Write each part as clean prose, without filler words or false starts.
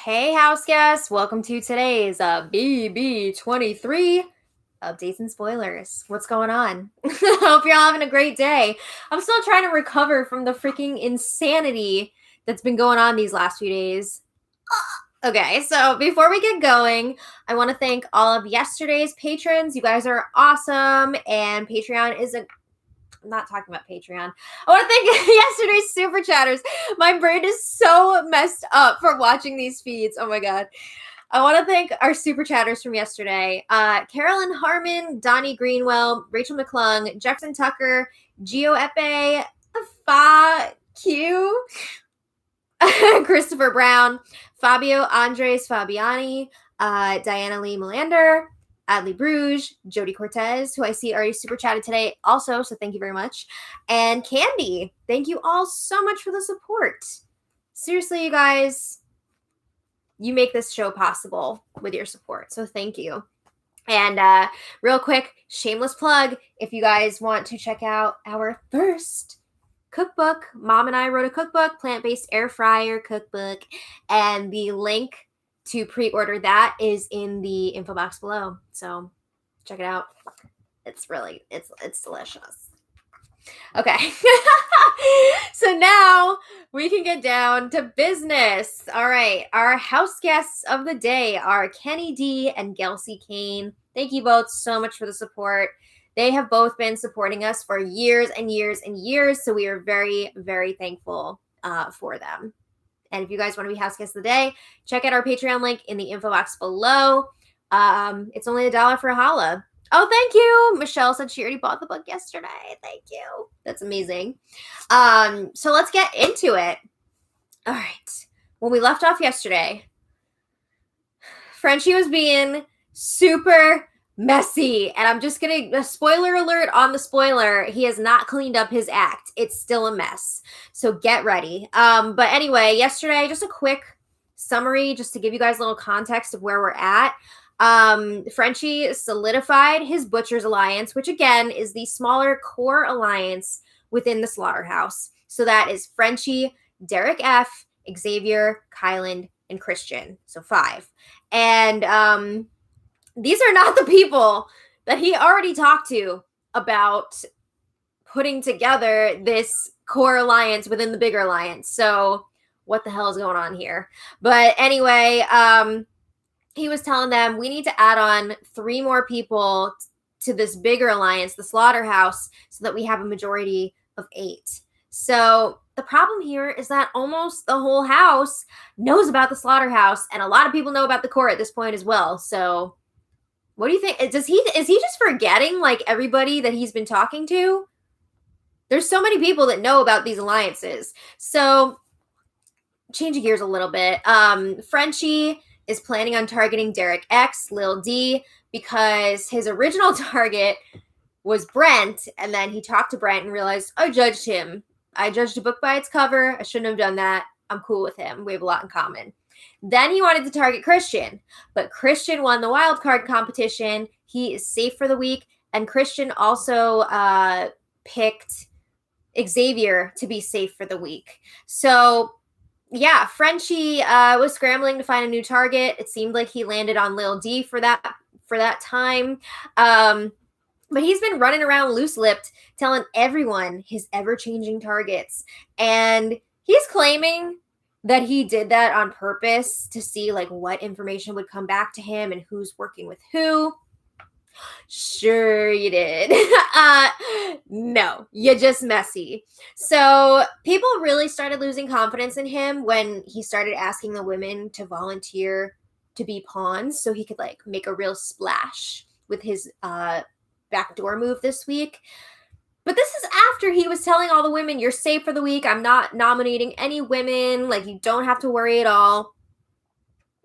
Hey, house guests! Welcome to today's BB23 updates and spoilers. What's going on? Hope you're all having a great day. I'm still trying to recover from the freaking insanity that's been going on these last few days. Okay, so before we get going, I want to thank all of yesterday's patrons. You guys are awesome, and Patreon is I'm not talking about Patreon. I want to thank yesterday's super chatters. My brain is so messed up for watching these feeds. Oh my god. I want to thank our super chatters from yesterday. Carolyn Harmon, Donnie Greenwell, Rachel McClung, Jefferson Tucker, Gio Epe, Fa Q, Christopher Brown, Fabio Andres Fabiani, Diana Lee Melander, Adley Bruges, Jody Cortez, who I see already super chatted today also, so thank you very much. And Candy, thank you all so much for the support. Seriously, you guys, you make this show possible with your support, so thank you. And real quick, shameless plug, if you guys want to check out our first cookbook, Mom and I wrote a cookbook, plant-based air fryer cookbook, and the link to pre-order that is in the info box below. So check it out. It's delicious. Okay. So now we can get down to business. All right. Our house guests of the day are Kenny D and Gelsey Kane. Thank you both so much for the support. They have both been supporting us for years and years and years. So we are very, very thankful for them. And if you guys want to be house guests of the day, check out our Patreon link in the info box below. It's only $1 for a holla. Oh, thank you. Michelle said she already bought the book yesterday. Thank you. That's amazing. So let's get into it. All right. When we left off yesterday, Frenchie was being super messy. And I'm just going to, spoiler alert on the spoiler, he has not cleaned up his act. It's still a mess. So get ready. But anyway, yesterday, just a quick summary, just to give you guys a little context of where we're at. Frenchie solidified his Butcher's Alliance, which again is the smaller core alliance within the Slaughterhouse. So that is Frenchie, Derek F., Xavier, Kyland, and Christian. So 5. And these are not the people that he already talked to about putting together this core alliance within the bigger alliance. So what the hell is going on here? But anyway, he was telling them we need to add on 3 more people to this bigger alliance, the Slaughterhouse, so that we have a majority of 8. So the problem here is that almost the whole house knows about the Slaughterhouse, and a lot of people know about the core at this point as well. So what do you think? Is he just forgetting like everybody that he's been talking to? There's so many people that know about these alliances. So changing gears a little bit. Frenchie is planning on targeting Derek X, Lil D, because his original target was Brent, and then he talked to Brent and realized, I judged him. I judged a book by its cover. I shouldn't have done that. I'm cool with him. We have a lot in common. Then he wanted to target Christian, but Christian won the wild card competition. He is safe for the week, and Christian also picked Xavier to be safe for the week. So yeah, Frenchie was scrambling to find a new target. It seemed like he landed on Lil D for that time. But he's been running around loose-lipped, telling everyone his ever-changing targets. And he's claiming that he did that on purpose to see like what information would come back to him and who's working with who. Sure you did. No, you're just messy. So people really started losing confidence in him when he started asking the women to volunteer to be pawns so he could like make a real splash with his backdoor move this week. But this is after he was telling all the women, you're safe for the week. I'm not nominating any women. Like, you don't have to worry at all.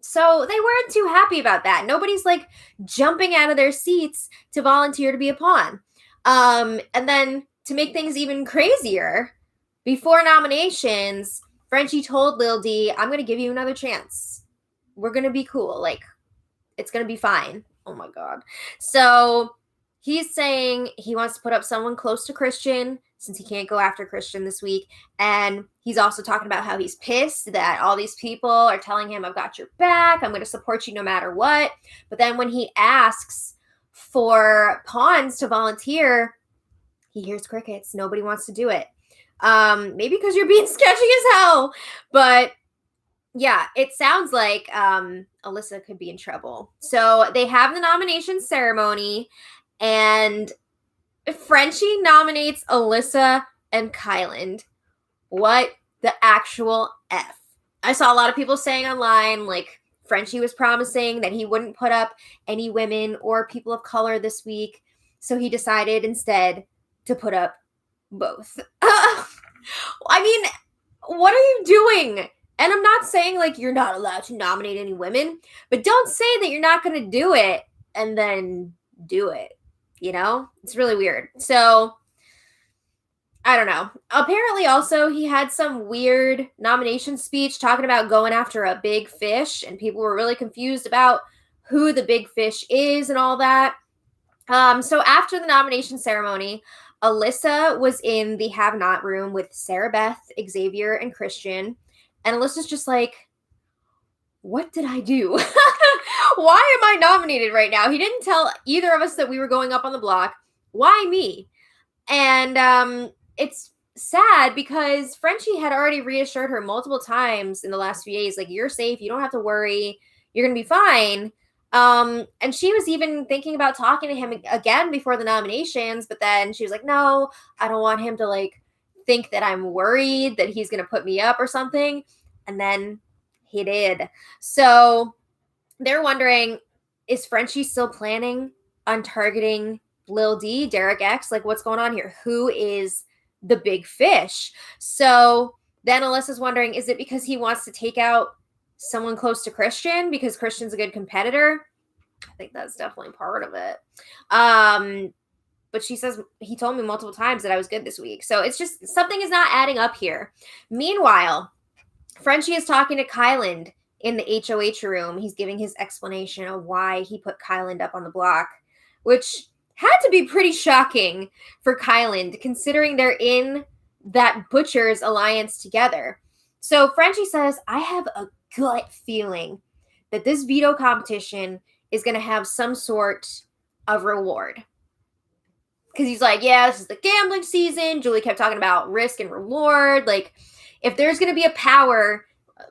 So they weren't too happy about that. Nobody's like jumping out of their seats to volunteer to be a pawn. And then to make things even crazier, before nominations, Frenchie told Lil D, I'm going to give you another chance. We're going to be cool. Like, it's going to be fine. Oh my God. So he's saying he wants to put up someone close to Christian since he can't go after Christian this week. And he's also talking about how he's pissed that all these people are telling him, I've got your back, I'm going to support you no matter what. But then when he asks for pawns to volunteer, he hears crickets. Nobody wants to do it. Maybe because you're being sketchy as hell. But yeah, it sounds like Alyssa could be in trouble. So they have the nomination ceremony, and Frenchie nominates Alyssa and Kyland. What the actual F? I saw a lot of people saying online, like, Frenchie was promising that he wouldn't put up any women or people of color this week. So he decided instead to put up both. I mean, what are you doing? And I'm not saying, like, you're not allowed to nominate any women, but don't say that you're not going to do it and then do it. You know? It's really weird. So, I don't know. Apparently, also, he had some weird nomination speech talking about going after a big fish, and people were really confused about who the big fish is and all that. So after the nomination ceremony, Alyssa was in the have not room with Sarah Beth, Xavier, and Christian. And Alyssa's just like, what did I do? Why am I nominated right now? He didn't tell either of us that we were going up on the block. Why me? And it's sad because Frenchie had already reassured her multiple times in the last few days, like, you're safe, you don't have to worry, you're going to be fine. And she was even thinking about talking to him again before the nominations, but then she was like, no, I don't want him to, like, think that I'm worried that he's going to put me up or something. And then he did. So they're wondering, is Frenchie still planning on targeting Lil D, Derek X? Like, what's going on here? Who is the big fish? So then Alyssa's wondering, is it because he wants to take out someone close to Christian because Christian's a good competitor? I think that's definitely part of it. But she says, he told me multiple times that I was good this week. So it's just, something is not adding up here. Meanwhile, Frenchie is talking to Kyland in the HOH room. He's giving his explanation of why he put Kyland up on the block, which had to be pretty shocking for Kyland, considering they're in that Butchers alliance together. So Frenchie says, I have a gut feeling that this veto competition is going to have some sort of reward. Because he's like, yeah, this is the gambling season. Julie kept talking about risk and reward. Like, if there's going to be a power,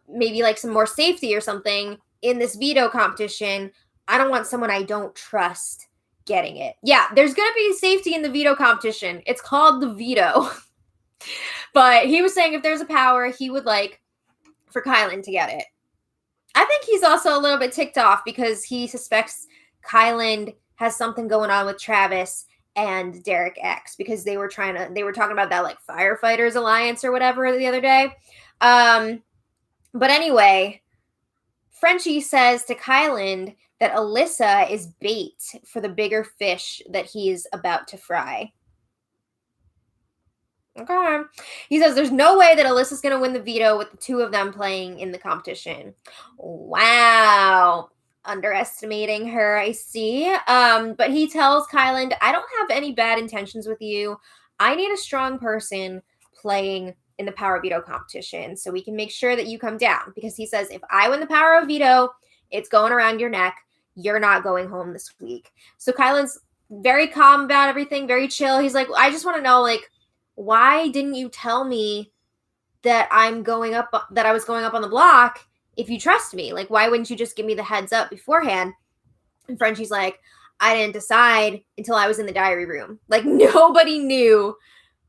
maybe like some more safety or something in this veto competition, I don't want someone I don't trust getting it. Yeah, there's going to be safety in the veto competition. It's called the veto. But he was saying if there's a power, he would like for Kyland to get it. I think he's also a little bit ticked off because he suspects Kyland has something going on with Travis and Derek X, because they were talking about that like firefighters alliance or whatever the other day. But anyway, Frenchie says to Kyland that Alyssa is bait for the bigger fish that he's about to fry. Okay. He says there's no way that Alyssa's going to win the veto with the two of them playing in the competition. Wow. Underestimating her, I see. But he tells Kyland, I don't have any bad intentions with you. I need a strong person playing in the power veto competition so we can make sure that you come down. Because he says, if I win the power of veto, it's going around your neck. You're not going home this week. So Kyland's very calm about everything, very chill. He's like, I just want to know, like, why didn't you tell me that I was going up on the block if you trust me? Like, why wouldn't you just give me the heads up beforehand? And Frenchie's like, I didn't decide until I was in the diary room. Like, nobody knew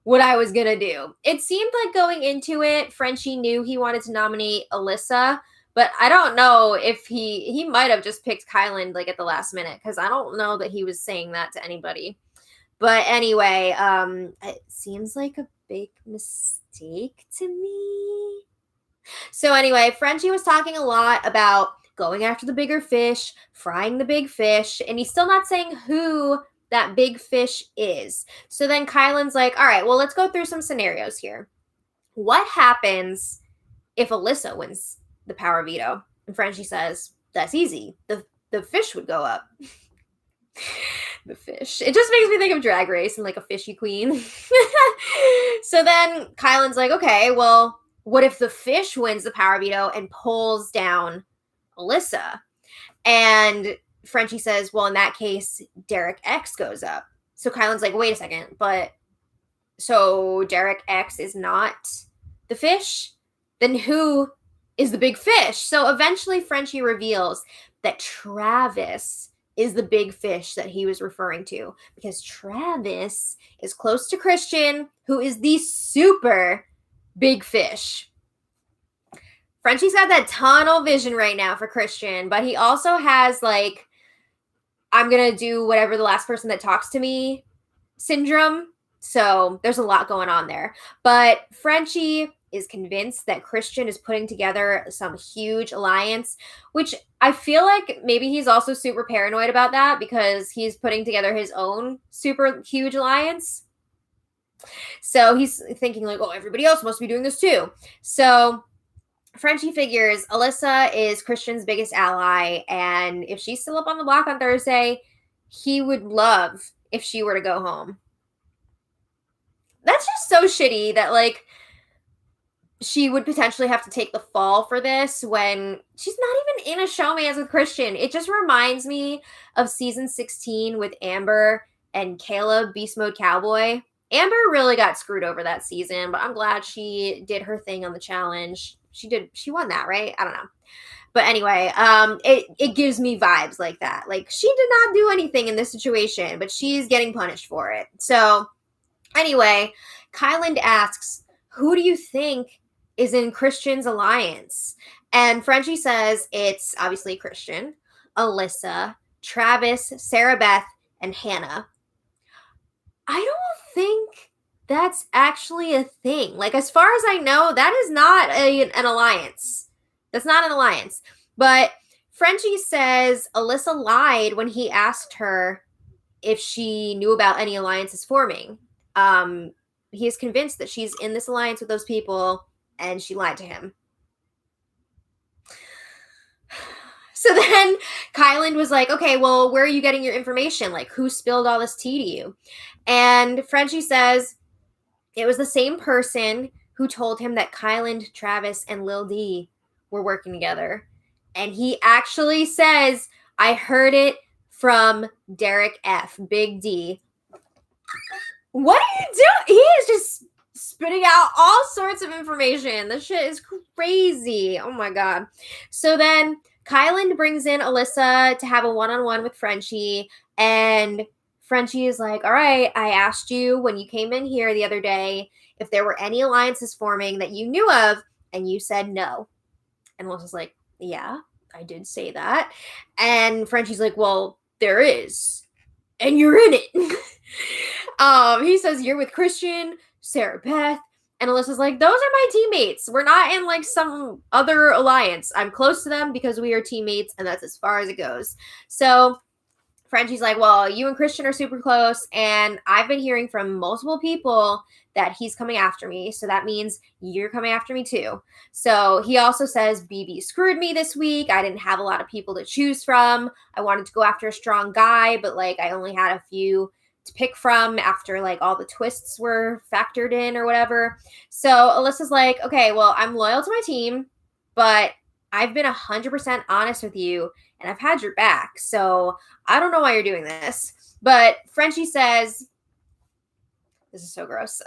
what I was going to do. It seemed like going into it, Frenchie knew he wanted to nominate Alyssa, but I don't know if he might have just picked Kyland like at the last minute, because I don't know that he was saying that to anybody. But anyway, it seems like a big mistake to me. So anyway, Frenchie was talking a lot about going after the bigger fish, frying the big fish, and he's still not saying who that big fish is. So then Kyland's like, all right, well, let's go through some scenarios here. What happens if Alyssa wins the power veto? And Frenchie says, that's easy. The fish would go up. The fish. It just makes me think of Drag Race and like a fishy queen. So then Kylan's like, okay, well, what if the fish wins the power veto and pulls down Alyssa? And Frenchie says, well, in that case, Derek X goes up. So Kylan's like, wait a second, but so Derek X is not the fish? Then who is the big fish? So eventually Frenchie reveals that Travis is the big fish that he was referring to, because Travis is close to Christian, who is the super big fish. Frenchie's got that tunnel vision right now for Christian, but he also has like, I'm going to do whatever the last person that talks to me syndrome. So there's a lot going on there. But Frenchie is convinced that Christian is putting together some huge alliance, which I feel like maybe he's also super paranoid about that because he's putting together his own super huge alliance. So he's thinking like, oh, everybody else must be doing this too. So Frenchie figures Alyssa is Christian's biggest ally, and if she's still up on the block on Thursday, he would love if she were to go home. That's just so shitty that like she would potentially have to take the fall for this when she's not even in a showmance with Christian. It just reminds me of season 16 with Amber and Caleb, Beast Mode Cowboy. Amber really got screwed over that season, but I'm glad she did her thing on the challenge. She won that, right? I don't know. But anyway, it gives me vibes like that. Like, she did not do anything in this situation, but she's getting punished for it. So anyway, Kyland asks, who do you think is in Christian's alliance? And Frenchie says it's obviously Christian, Alyssa, Travis, Sarah Beth, and Hannah. I don't think that's actually a thing. Like, as far as I know, that is not an alliance. That's not an alliance. But Frenchie says Alyssa lied when he asked her if she knew about any alliances forming. He is convinced that she's in this alliance with those people, and she lied to him. So then Kyland was like, okay, well, where are you getting your information? Like, who spilled all this tea to you? And Frenchie says it was the same person who told him that Kyland, Travis, and Lil D were working together. And he actually says, I heard it from Derek F, Big D. What are you doing? He is just spitting out all sorts of information. This shit is crazy. Oh my God. So then Kyland brings in Alyssa to have a one-on-one with Frenchie, and Frenchie is like, all right, I asked you when you came in here the other day if there were any alliances forming that you knew of, and you said no. And Alyssa's like, yeah, I did say that. And Frenchie's like, well, there is, and you're in it. He says, you're with Christian, Sarah Beth, and Alyssa's like, those are my teammates. We're not in like some other alliance. I'm close to them because we are teammates, and that's as far as it goes. So Frenchie's like, well, you and Christian are super close, and I've been hearing from multiple people that he's coming after me, so that means you're coming after me too. So he also says, BB screwed me this week. I didn't have a lot of people to choose from. I wanted to go after a strong guy, but like I only had a few to pick from after like all the twists were factored in or whatever. So Alyssa's like, okay, well, I'm loyal to my team, but I've been 100% honest with you, and I've had your back. So I don't know why you're doing this. But Frenchie says, this is so gross.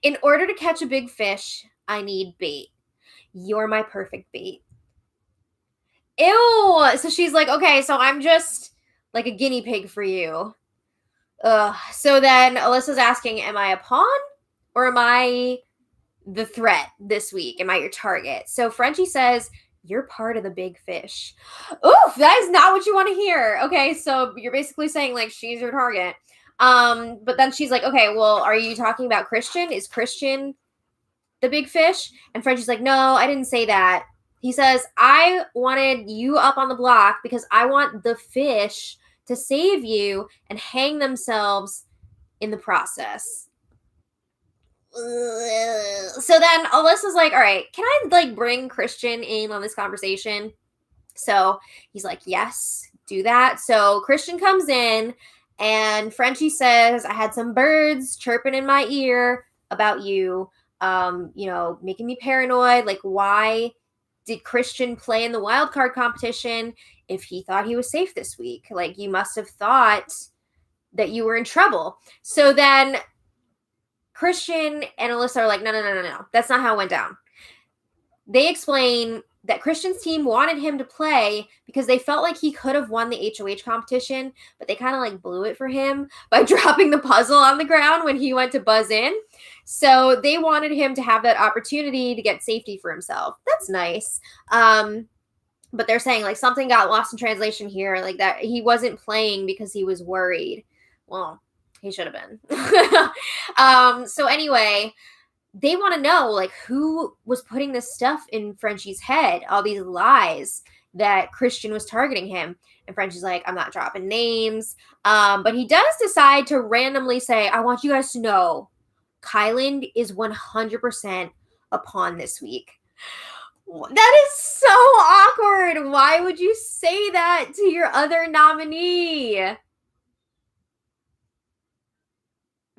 In order to catch a big fish, I need bait. You're my perfect bait. Ew. So she's like, okay, so I'm just like a guinea pig for you. So then Alyssa's asking, am I a pawn or am I the threat this week? Am I your target? So Frenchie says, you're part of the big fish. Oof, that is not what you want to hear. Okay, so you're basically saying like she's your target. But then she's like, okay, well, are you talking about Christian? Is Christian the big fish? And Frenchie's like, no, I didn't say that. He says, I wanted you up on the block because I want the fish to save you and hang themselves in the process. So then Alyssa's like, all right, can I like bring Christian in on this conversation? So he's like, yes, do that. So Christian comes in And Frenchie says, I had some birds chirping in my ear about you, making me paranoid. Like, why did Christian play in the wild card competition if he thought he was safe this week? Like, you must have thought that you were in trouble. So then Christian and Alyssa are like, no. That's not how it went down. They explain that Christian's team wanted him to play because they felt like he could have won the HOH competition, but they kind of like blew it for him by dropping the puzzle on the ground when he went to buzz in. So they wanted him to have that opportunity to get safety for himself. That's nice. But they're saying like something got lost in translation here, like that he wasn't playing because he was worried. Well, he should have been. So anyway, they want to know like who was putting this stuff in Frenchie's head, all these lies that Christian was targeting him. And Frenchie's like, I'm not dropping names. But he does decide to randomly say, I want you guys to know Kyland is 100% a pawn this week. That is so awkward. Why would you say that to your other nominee?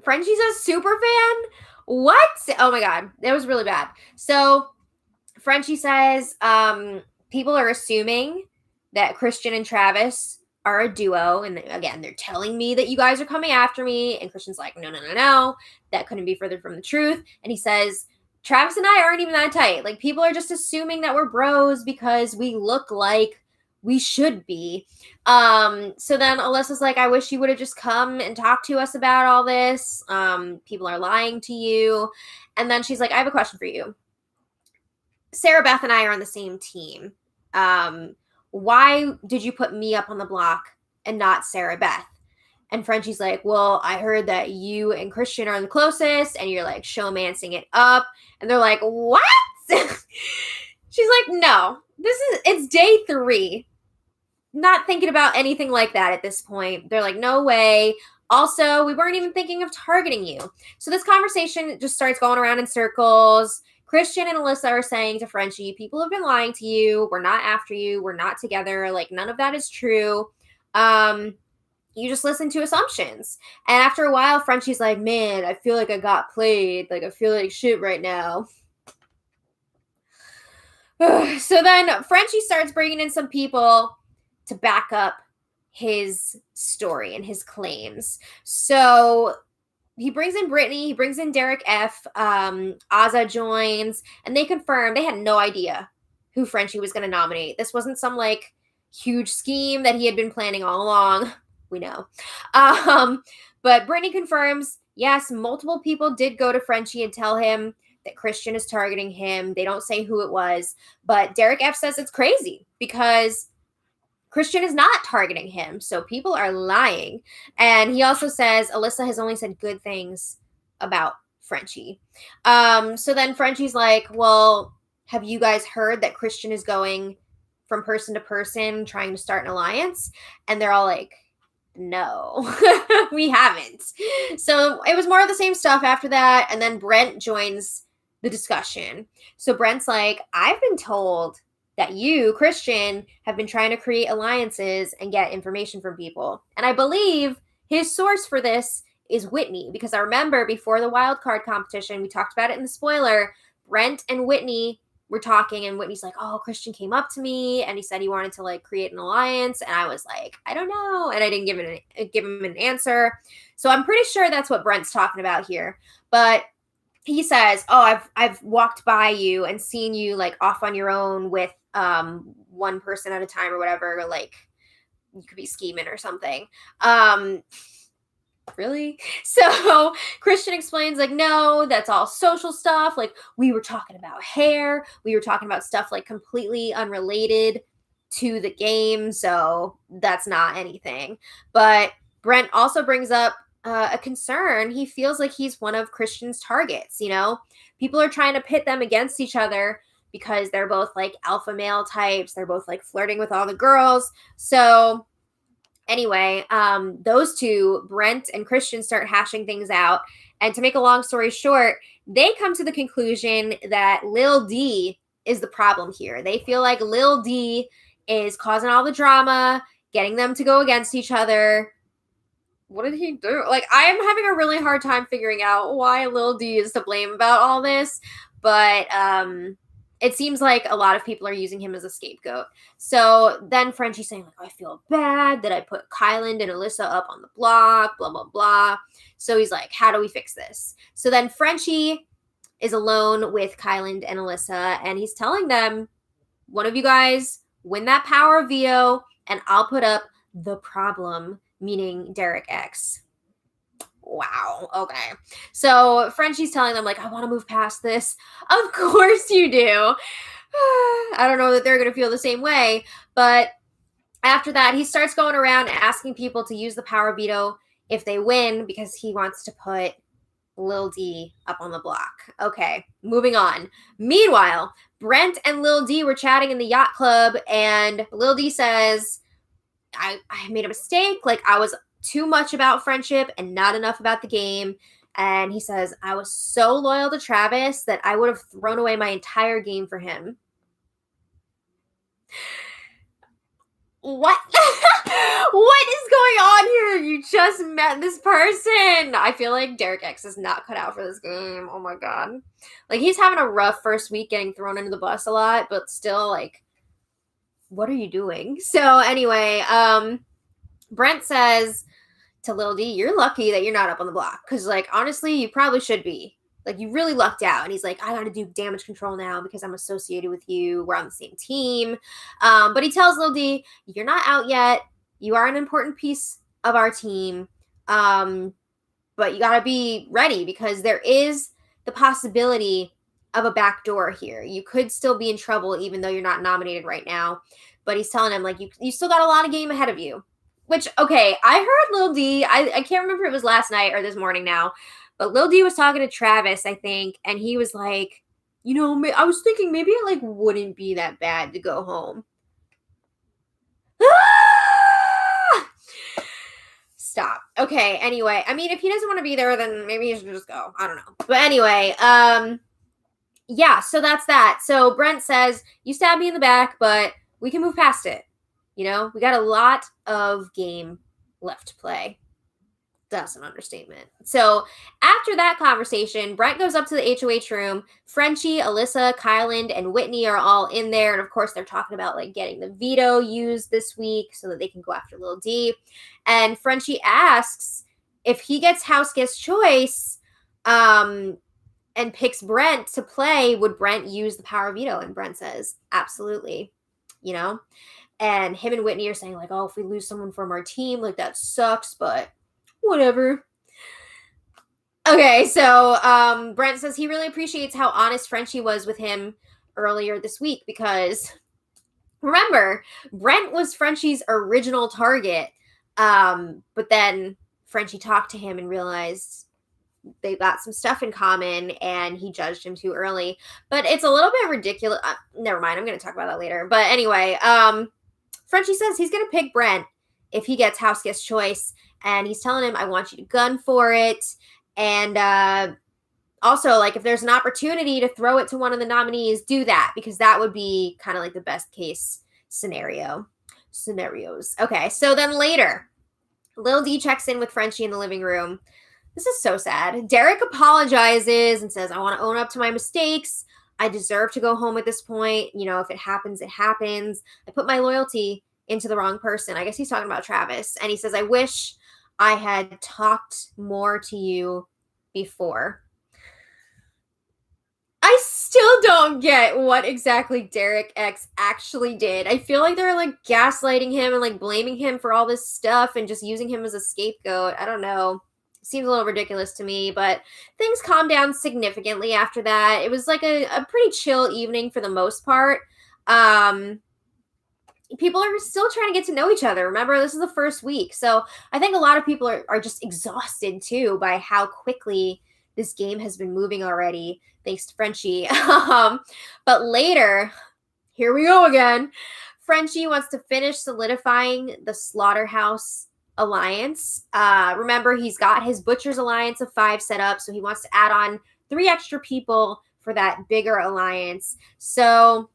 Frenchie's a super fan? What? Oh my God. That was really bad. So Frenchie says, people are assuming that Christian and Travis are a duo. And again, they're telling me that you guys are coming after me. And Christian's like, no. That couldn't be further from the truth. And he says, Travis and I aren't even that tight. Like, people are just assuming that we're bros because we look like we should be. So then Alyssa's like, I wish you would have just come and talked to us about all this. People are lying to you. And then she's like, I have a question for you. Sarah Beth and I are on the same team. Why did you put me up on the block and not Sarah Beth? And Frenchie's like, well, I heard that you and Christian are the closest and you're like showmancing it up. And they're like, what? She's like, no, it's day 3. Not thinking about anything like that at this point. They're like, no way. Also, we weren't even thinking of targeting you. So this conversation just starts going around in circles. Christian and Alyssa are saying to Frenchie, people have been lying to you. We're not after you. We're not together. Like, none of that is true. You just listen to assumptions. And after a while, Frenchie's like, man, I feel like I got played. Like, I feel like shit right now. So then Frenchie starts bringing in some people to back up his story and his claims. So he brings in Brittany, he brings in Derek F. Azza joins, and they confirm they had no idea who Frenchie was going to nominate. This wasn't some like huge scheme that he had been planning all along. We know. But Brittany confirms, yes, multiple people did go to Frenchie and tell him that Christian is targeting him. They don't say who it was, but Derek F says it's crazy because Christian is not targeting him. So people are lying. And he also says Alyssa has only said good things about Frenchie. So then Frenchie's like, well, have you guys heard that Christian is going from person to person trying to start an alliance? And they're all like, no, we haven't. So it was more of the same stuff after that. And then Brent joins the discussion. So Brent's like, I've been told that you, Christian, have been trying to create alliances and get information from people. And I believe his source for this is Whitney, because I remember before the wild card competition, we talked about it in the spoiler, Brent and Whitney were talking, and Whitney's like, oh, Christian came up to me and he said he wanted to like create an alliance. And I was like, I don't know. And I didn't give him an answer. So I'm pretty sure that's what Brent's talking about here. But he says, oh, I've walked by you and seen you like off on your own with one person at a time or whatever. Like, you could be scheming or something. Really? So Christian explains like, no, that's all social stuff. Like, we were talking about hair. We were talking about stuff like completely unrelated to the game. So that's not anything. But Brent also brings up a concern. He feels like he's one of Christian's targets. You know, people are trying to pit them against each other because they're both like alpha male types. They're both like flirting with all the girls. So anyway, those two, Brent and Christian, start hashing things out. And to make a long story short, they come to the conclusion that Lil D is the problem here. They feel like Lil D is causing all the drama, getting them to go against each other. what did he do? Like, I am having a really hard time figuring out why Lil D is to blame about all this, but it seems like a lot of people are using him as a scapegoat. So then Frenchie's saying, like, I feel bad that I put Kyland and Alyssa up on the block, blah, blah, blah. So he's like, how do we fix this? So then Frenchie is alone with Kyland and Alyssa, and he's telling them, one of you guys win that power of veto, and I'll put up the problem, meaning Derek X. Wow. Okay. So Frenchie's telling them, like, I want to move past this. Of course you do. I don't know that they're going to feel the same way. But after that, he starts going around asking people to use the power veto if they win because he wants to put Lil D up on the block. Okay, moving on. Meanwhile, Brent and Lil D were chatting in the yacht club, and Lil D says, I made a mistake. Like, I was too much about friendship and not enough about the game. And he says, I was so loyal to Travis that I would have thrown away my entire game for him. What? What is going on here? You just met this person. I feel like Derek X is not cut out for this game. Oh my god. Like, he's having a rough first week getting thrown into the bus a lot, but still, like, what are you doing? So anyway, Brent says to Lil D, you're lucky that you're not up on the block. Because, like, honestly, you probably should be. Like, you really lucked out. And he's like, I got to do damage control now because I'm associated with you. We're on the same team. But he tells Lil D, you're not out yet. You are an important piece of our team. But you got to be ready because there is the possibility of a backdoor here. You could still be in trouble even though you're not nominated right now. But he's telling him, like, you still got a lot of game ahead of you. Which, okay, I heard Lil D. I can't remember if it was last night or this morning now. But Lil D was talking to Travis, I think, and he was like, you know, I was thinking maybe it, like, wouldn't be that bad to go home. Ah! Stop. Okay, anyway. I mean, if he doesn't want to be there, then maybe he should just go. I don't know. But anyway, yeah, so that's that. So Brent says, you stabbed me in the back, but we can move past it. You know, we got a lot of game left to play. That's an understatement. So after that conversation, Brent goes up to the HOH room. Frenchie, Alyssa, Kyland, and Whitney are all in there. And of course, they're talking about, like, getting the veto used this week so that they can go after Lil D. And Frenchie asks if he gets house guest choice and picks Brent to play, would Brent use the power veto? And Brent says, absolutely. You know? And him and Whitney are saying, like, oh, if we lose someone from our team, like, that sucks, but whatever. Okay, so Brent says he really appreciates how honest Frenchie was with him earlier this week because, remember, Brent was Frenchie's original target, but then Frenchie talked to him and realized they've got some stuff in common, and he judged him too early. But it's a little bit ridiculous. Never mind, I'm going to talk about that later. But anyway, Frenchie says he's going to pick Brent if he gets house guest choice. And he's telling him, I want you to gun for it. And also, like, if there's an opportunity to throw it to one of the nominees, do that. Because that would be kind of like the best case scenarios. Okay, so then later, Lil D checks in with Frenchie in the living room. This is so sad. Derek apologizes and says, I want to own up to my mistakes. I deserve to go home at this point. You know, if it happens, it happens. I put my loyalty into the wrong person. I guess he's talking about Travis. And he says, I wish I had talked more to you before. I still don't get what exactly Derek X actually did. I feel like they're, like, gaslighting him and, like, blaming him for all this stuff and just using him as a scapegoat. I don't know. Seems a little ridiculous to me, but things calmed down significantly after that. It was like a pretty chill evening for the most part. People are still trying to get to know each other. Remember, this is the first week. So I think a lot of people are just exhausted too by how quickly this game has been moving already, thanks to Frenchie. But later, here we go again. Frenchie wants to finish solidifying the Slaughterhouse Alliance. Remember, he's got his Butcher's Alliance of 5 set up, so he wants to add on 3 extra people for that bigger alliance. So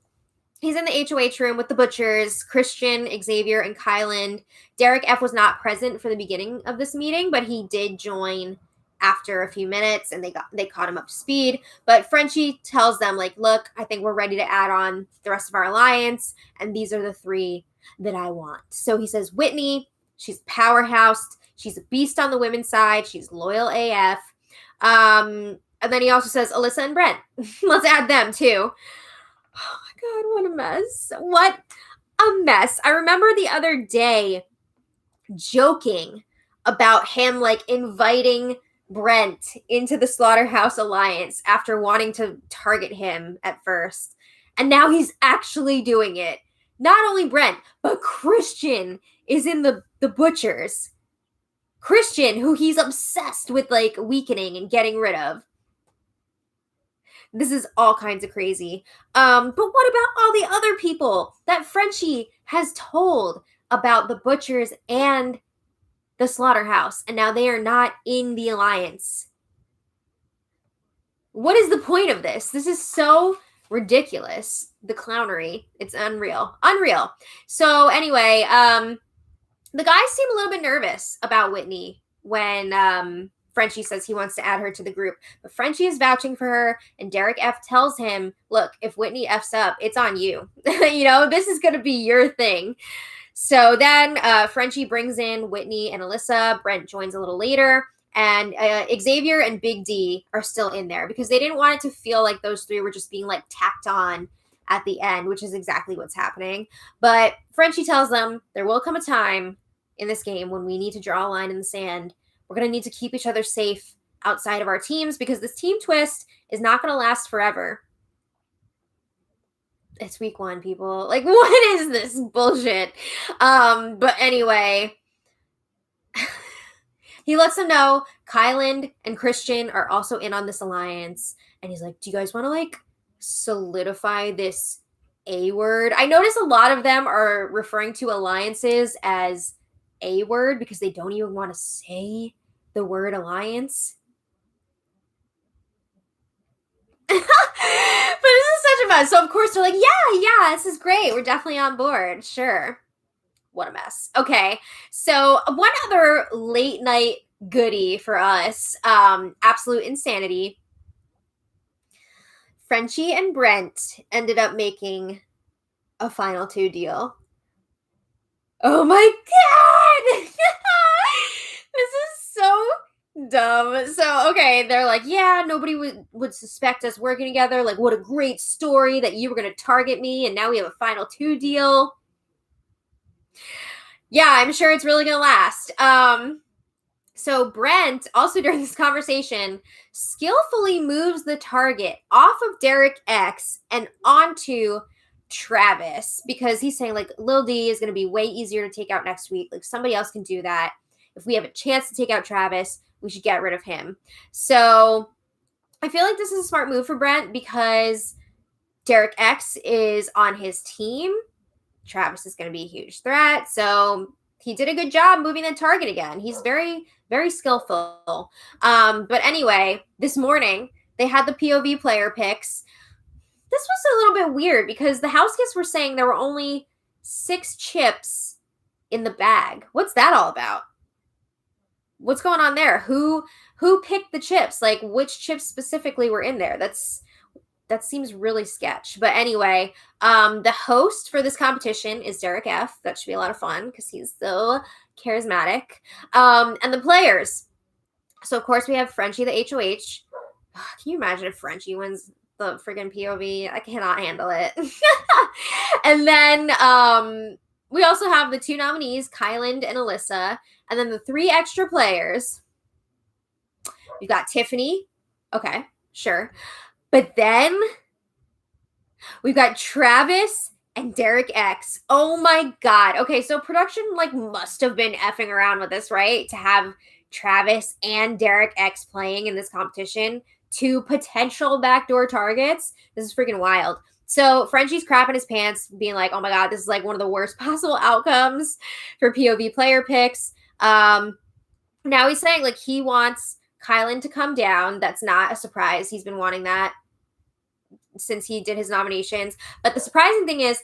He's in the HOH room with the Butchers, Christian, Xavier, and Kyland. Derek F was not present for the beginning of this meeting, but he did join after a few minutes, and they caught him up to speed. But Frenchie tells them, like, look, I think we're ready to add on the rest of our alliance, and these are the 3 that I want. So he says Whitney, she's powerhouse, she's a beast on the women's side, she's loyal AF. And then he also says Alyssa and Brent. Let's add them too. Oh my God, what a mess. What a mess. I remember the other day joking about him like inviting Brent into the Slaughterhouse Alliance after wanting to target him at first. And now he's actually doing it. Not only Brent, but Christian is in the Butchers. Christian, who he's obsessed with like weakening and getting rid of. This is all kinds of crazy. But what about all the other people that Frenchie has told about the Butchers and the Slaughterhouse, and now they are not in the alliance? What is the point of this? This is so ridiculous. The clownery. It's unreal. Unreal. So anyway, the guys seem a little bit nervous about Whitney when Frenchie says he wants to add her to the group. But Frenchie is vouching for her, and Derek F tells him, look, if Whitney F's up, it's on you. You know, this is going to be your thing. So then Frenchie brings in Whitney and Alyssa. Brent joins a little later. And Xavier and Big D are still in there because they didn't want it to feel like those 3 were just being like tacked on at the end, which is exactly what's happening. But Frenchie tells them there will come a time in this game when we need to draw a line in the sand. We're going to need to keep each other safe outside of our teams because this team twist is not going to last forever. It's week 1, people. Like, what is this bullshit? But anyway, he lets them know Kyland and Christian are also in on this alliance. And he's like, do you guys want to, like, solidify this A word? I notice a lot of them are referring to alliances as A word because they don't even want to say the word alliance. But this is such a mess. So, of course, they're like, yeah, this is great. We're definitely on board. Sure. What a mess. Okay. So, one other late night goodie for us, absolute insanity. Frenchie and Brent ended up making a final 2 deal. Oh my God! This is so dumb. So, okay, they're like, yeah, nobody would suspect us working together. Like, what a great story that you were going to target me, and now we have a final 2 deal. Yeah, I'm sure it's really going to last. So Brent, also during this conversation, skillfully moves the target off of Derek X and onto Travis because he's saying, like, Lil D is going to be way easier to take out next week. Like, somebody else can do that. If we have a chance to take out Travis, we should get rid of him. So I feel like this is a smart move for Brent because Derek X is on his team. Travis is going to be a huge threat. So he did a good job moving the target again. He's very, very skillful. But anyway, this morning they had the POV player picks. This was a little bit weird because the house guests were saying there were only 6 chips in the bag. What's that all about? What's going on there? Who picked the chips? Like, which chips specifically were in there? That seems really sketch. But anyway, the host for this competition is Derek F. That should be a lot of fun because he's so charismatic. And the players. So, of course, we have Frenchie, the HOH. Can you imagine if Frenchie wins the friggin' POV? I cannot handle it. And then we also have the 2 nominees, Kyland and Alyssa. And then the 3 extra players. We've got Tiffany. Okay, sure. But then we've got Travis and Derek X. Oh my God. Okay, so production must have been effing around with this, right? To have Travis and Derek X playing in this competition, 2 potential backdoor targets. This is freaking wild. So Frenchie's crapping his pants, being like, oh my God, this is like one of the worst possible outcomes for POV player picks. Now he's saying like he wants Kylan to come down. That's not a surprise. He's been wanting that since he did his nominations. But the surprising thing is,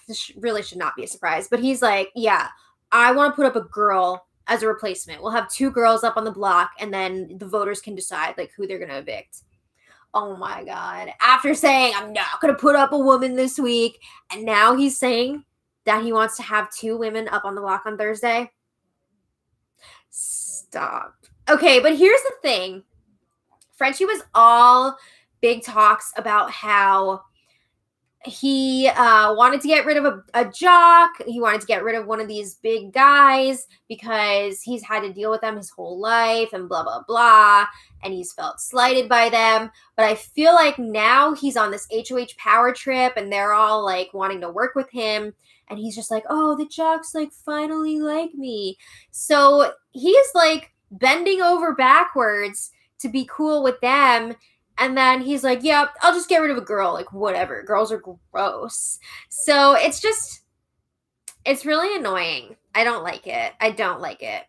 this really should not be a surprise, but he's like, yeah, I want to put up a girl as a replacement. We'll have 2 girls up on the block, and then the voters can decide like who they're going to evict. Oh my God. After saying, I'm not going to put up a woman this week, and now he's saying that he wants to have 2 women up on the block on Thursday. Stop. Okay, but here's the thing. Frenchie was all big talks about how he wanted to get rid of a jock. He wanted to get rid of one of these big guys because he's had to deal with them his whole life and blah, blah, blah. And he's felt slighted by them. But I feel like now he's on this HOH power trip and they're all like wanting to work with him. And he's just like, oh, the jocks like finally like me. So he's like bending over backwards to be cool with them. And then he's like, yeah, I'll just get rid of a girl. Like, whatever. Girls are gross. So it's really annoying. I don't like it.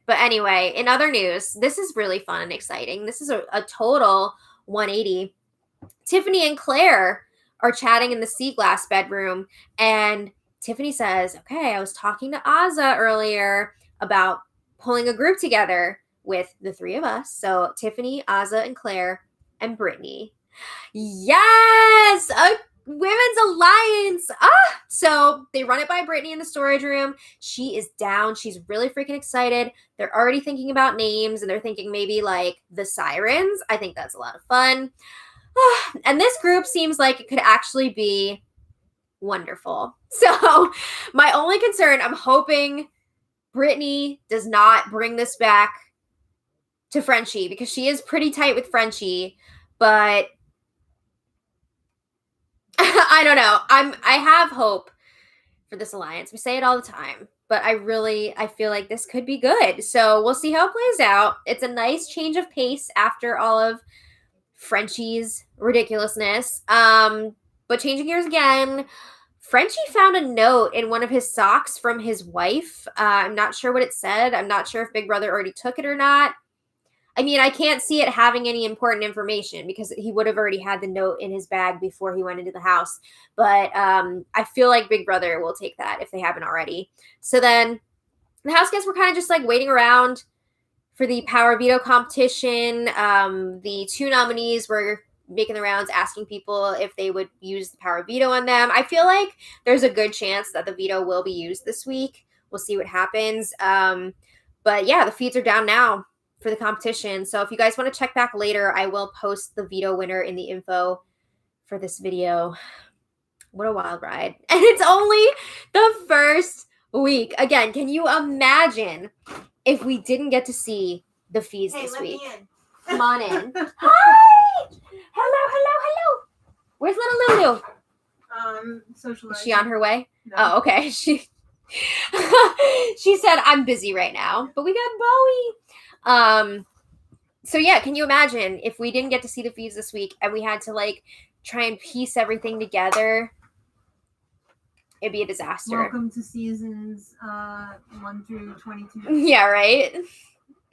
But anyway, in other news, this is really fun and exciting. This is a total 180. Tiffany and Claire are chatting in the sea glass bedroom. And Tiffany says, okay, I was talking to Azza earlier about pulling a group together with the 3 of us. So Tiffany, Azza, and Claire, and Brittany. Yes! A women's alliance! So they run it by Brittany in the storage room. She is down. She's really freaking excited. They're already thinking about names, and they're thinking maybe like the Sirens. I think that's a lot of fun. And this group seems like it could actually be wonderful. So my only concern, I'm hoping Brittany does not bring this back to Frenchie, because she is pretty tight with Frenchie, but I don't know. I have hope for this alliance. We say it all the time, but I feel like this could be good. So we'll see how it plays out. It's a nice change of pace after all of Frenchie's ridiculousness. But changing gears again, Frenchie found a note in one of his socks from his wife. I'm not sure what it said. I'm not sure if Big Brother already took it or not. I mean, I can't see it having any important information because he would have already had the note in his bag before he went into the house. But I feel like Big Brother will take that if they haven't already. So then the house guests were kind of just like waiting around for the Power Veto competition. The 2 nominees were making the rounds asking people if they would use the Power Veto on them. I feel like there's a good chance that the veto will be used this week. We'll see what happens. But yeah, the feeds are down now for the competition. So if you guys want to check back later, I will post the veto winner in the info for this video. What a wild ride. And it's only the first week. Again, can you imagine if we didn't get to see the feeds this week? Come on in. Hi! Hello. Where's little Lulu? Socializing. Is she on her way? No. Oh, okay. She said, I'm busy right now. But we got Bowie. So yeah, can you imagine if we didn't get to see the feeds this week and we had to like try and piece everything together? It'd be a disaster. Welcome to seasons 1 through 22. Yeah, right?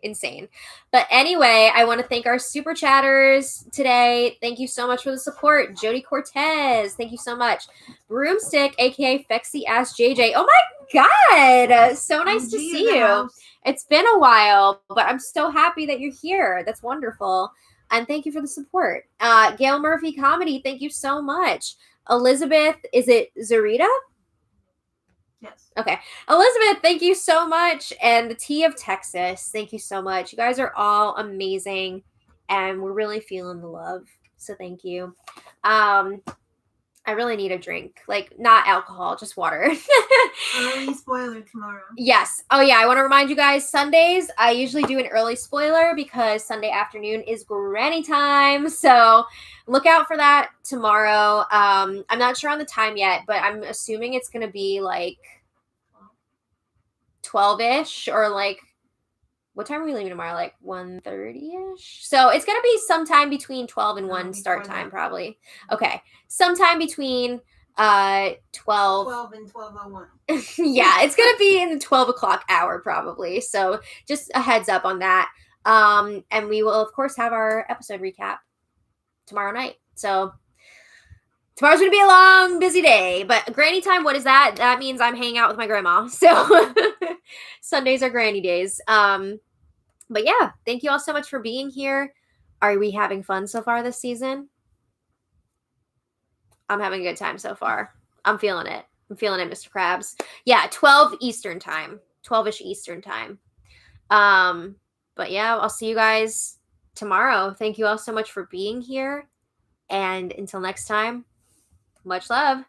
Insane. But anyway, I want to thank our super chatters today. Thank you so much for the support. Jody Cortez, thank you so much. Broomstick, aka Fexy Ass JJ. Oh my God, so nice to see you. House. It's been a while, but I'm so happy that you're here. That's wonderful. And thank you for the support. Gail Murphy Comedy, thank you so much. Elizabeth, is it Zarita? Yes. Okay. Elizabeth, thank you so much. And the Tea of Texas, thank you so much. You guys are all amazing. And we're really feeling the love. So thank you. I really need a drink. Like, not alcohol, just water. Early spoiler tomorrow. Yes. Oh, yeah. I want to remind you guys, Sundays, I usually do an early spoiler because Sunday afternoon is granny time. So look out for that tomorrow. I'm not sure on the time yet, but I'm assuming it's going to be like 12-ish or like, what time are we leaving tomorrow? Like 1:30-ish? So it's going to be sometime between 12 and 1 start time probably. Okay. Sometime between 12 and 12:01. Yeah, it's going to be in the 12 o'clock hour probably. So just a heads up on that. And we will, of course, have our episode recap tomorrow night. So tomorrow's gonna be a long, busy day. But granny time, what is that? That means I'm hanging out with my grandma. So Sundays are granny days. But yeah, thank you all so much for being here. Are we having fun so far this season? I'm having a good time so far. I'm feeling it. I'm feeling it, Mr. Krabs. Yeah, 12 Eastern time. 12-ish Eastern time. But yeah, I'll see you guys tomorrow. Thank you all so much for being here. And until next time, much love.